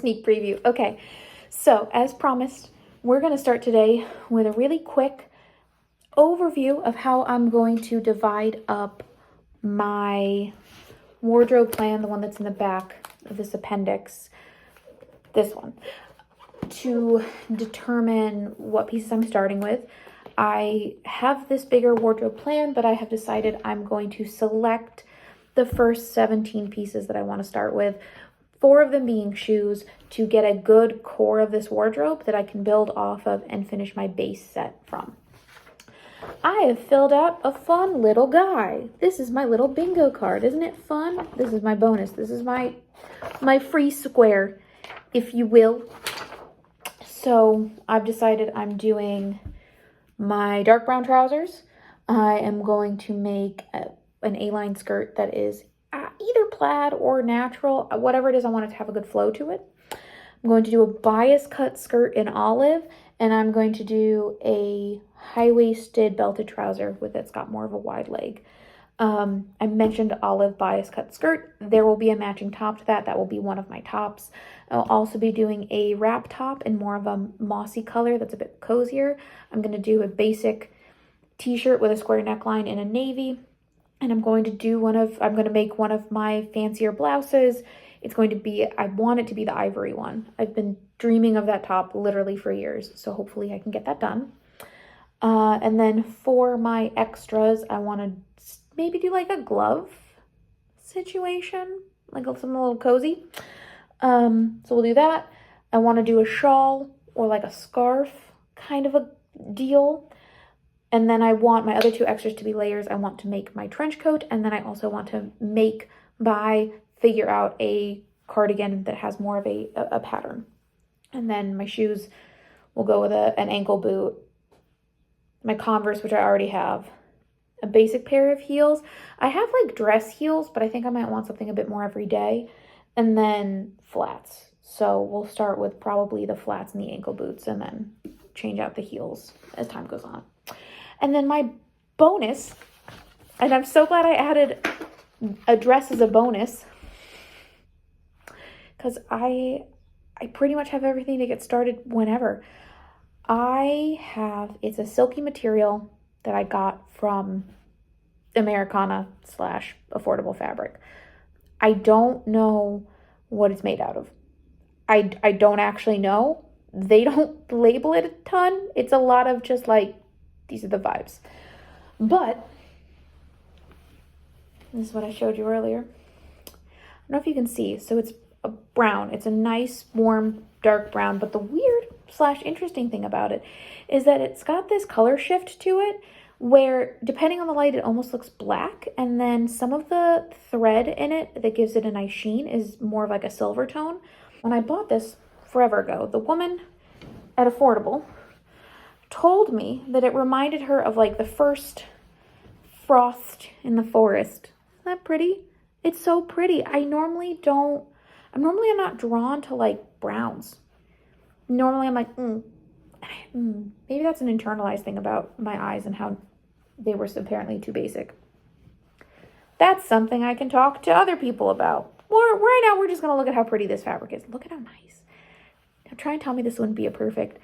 sneak preview. Okay, so as promised, we're going to start today with a really quick overview of how I'm going to divide up my wardrobe plan, the one that's in the back of this appendix, this one, to determine what pieces I'm starting with. I have this bigger wardrobe plan, but I have decided I'm going to select the first 17 pieces that I want to start with, 4 of them being shoes, to get a good core of this wardrobe that I can build off of and finish my base set from. I have filled out a fun little guy. This is my little bingo card. Isn't it fun? This is my bonus. This is my free square, if you will. So I've decided I'm doing my dark brown trousers. I am going to make an A-line skirt that is either plaid or natural, whatever it is. I want it to have a good flow to it. I'm going to do a bias cut skirt in olive, and I'm going to do a high-waisted belted trouser with it's got more of a wide leg. I mentioned olive bias cut skirt. There will be a matching top to that. That will be one of my tops. I'll also be doing a wrap top in more of a mossy color that's a bit cozier. I'm going to do a basic t-shirt with a square neckline in a navy. And I'm going to make one of my fancier blouses. It's going to be, I want it to be the ivory one. I've been dreaming of that top literally for years. So hopefully I can get that done. And then for my extras, I want to maybe do like a glove situation, like something a little cozy. So we'll do that. I want to do a shawl or like a scarf kind of a deal. And then I want my other 2 extras to be layers. I want to make my trench coat, and then I also want to figure out a cardigan that has more of a pattern. And then my shoes will go with an ankle boot, my Converse, which I already have, a basic pair of heels. I have like dress heels, but I think I might want something a bit more everyday, and then flats. So we'll start with probably the flats and the ankle boots, and then change out the heels as time goes on. And then my bonus, and I'm so glad I added a dress as a bonus, because I pretty much have everything to get started whenever. It's a silky material that I got from Americana / affordable fabric. I don't know what it's made out of. I don't actually know. They don't label it a ton. It's a lot of just like, these are the vibes. But this is what I showed you earlier. I don't know if you can see. So it's a brown. It's a nice, warm, dark brown. But the weird / interesting thing about it is that it's got this color shift to it where, depending on the light, it almost looks black. And then some of the thread in it that gives it a nice sheen is more of like a silver tone. When I bought this forever ago, the woman at Affordable told me that it reminded her of like the first frost in the forest. Isn't that pretty? It's so pretty. I'm normally not drawn to like browns. Normally I'm like, maybe that's an internalized thing about my eyes and how they were apparently too basic. That's something I can talk to other people about. Right now we're just going to look at how pretty this fabric is. Look at how nice. Now try and tell me this wouldn't be a perfect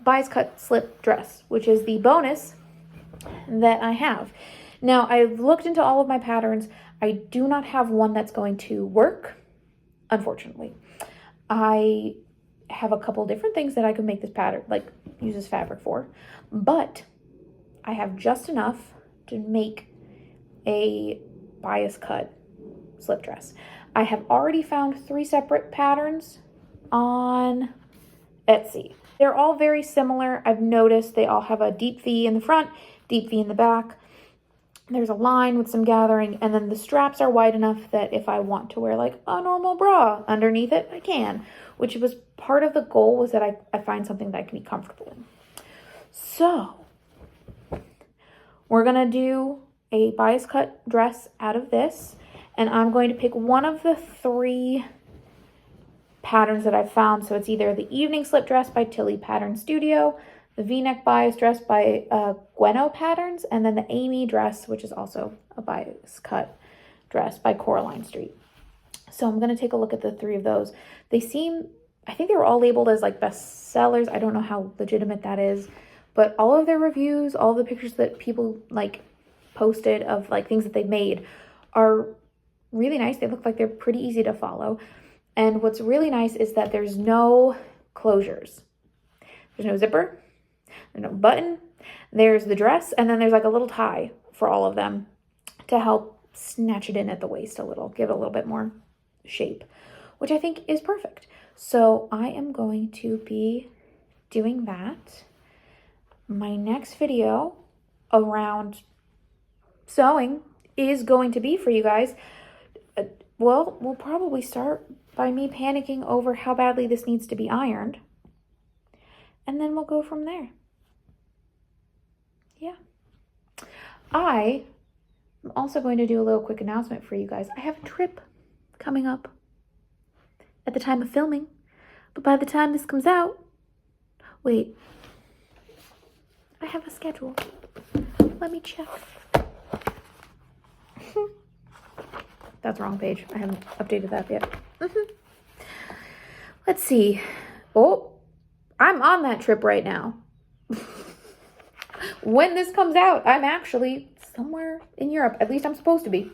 bias cut slip dress, which is the bonus that I have. Now, I've looked into all of my patterns. I do not have one that's going to work, unfortunately. I have a couple different things that I could make this pattern, like use this fabric for, but I have just enough to make a bias cut slip dress. I have already found 3 separate patterns on Etsy. They're all very similar. I've noticed they all have a deep V in the front, deep V in the back. There's a line with some gathering, and then the straps are wide enough that if I want to wear like a normal bra underneath it, I can, which was part of the goal, was that I find something that I can be comfortable in. So we're going to do a bias cut dress out of this, and I'm going to pick one of the 3 patterns that I've found. So it's either the evening slip dress by Tilly Pattern Studio, the V-neck bias dress by Gweno Patterns, and then the Amy dress, which is also a bias cut dress by Coraline Street. So I'm going to take a look at the 3 of those. They seem, I think they were all labeled as like bestsellers. I don't know how legitimate that is, but all of their reviews, all the pictures that people like posted of like things that they've made are really nice. They look like they're pretty easy to follow. And what's really nice is that there's no closures. There's no zipper, there's no button, there's the dress, and then there's like a little tie for all of them to help snatch it in at the waist a little, give it a little bit more shape, which I think is perfect. So I am going to be doing that. My next video around sewing is going to be for you guys. Well, we'll probably start by me panicking over how badly this needs to be ironed. And then we'll go from there. Yeah. I am also going to do a little quick announcement for you guys. I have a trip coming up at the time of filming. But by the time this comes out, wait. I have a schedule. Let me check. That's the wrong page. I haven't updated that yet. Let's see. Oh, I'm on that trip right now. When this comes out, I'm actually somewhere in Europe. At least I'm supposed to be.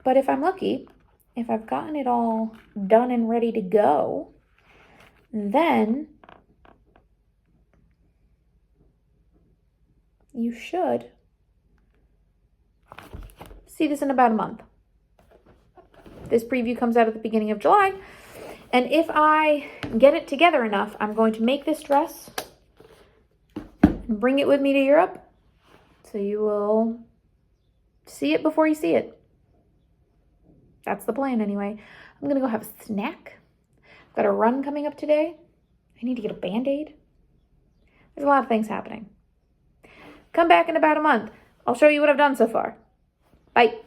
But if I'm lucky, if I've gotten it all done and ready to go, then you should see this in about a month. This preview comes out at the beginning of July. And if I get it together enough, I'm going to make this dress and bring it with me to Europe. So you will see it before you see it. That's the plan anyway. I'm going to go have a snack. I've got a run coming up today. I need to get a Band-Aid. There's a lot of things happening. Come back in about a month. I'll show you what I've done so far. Bye.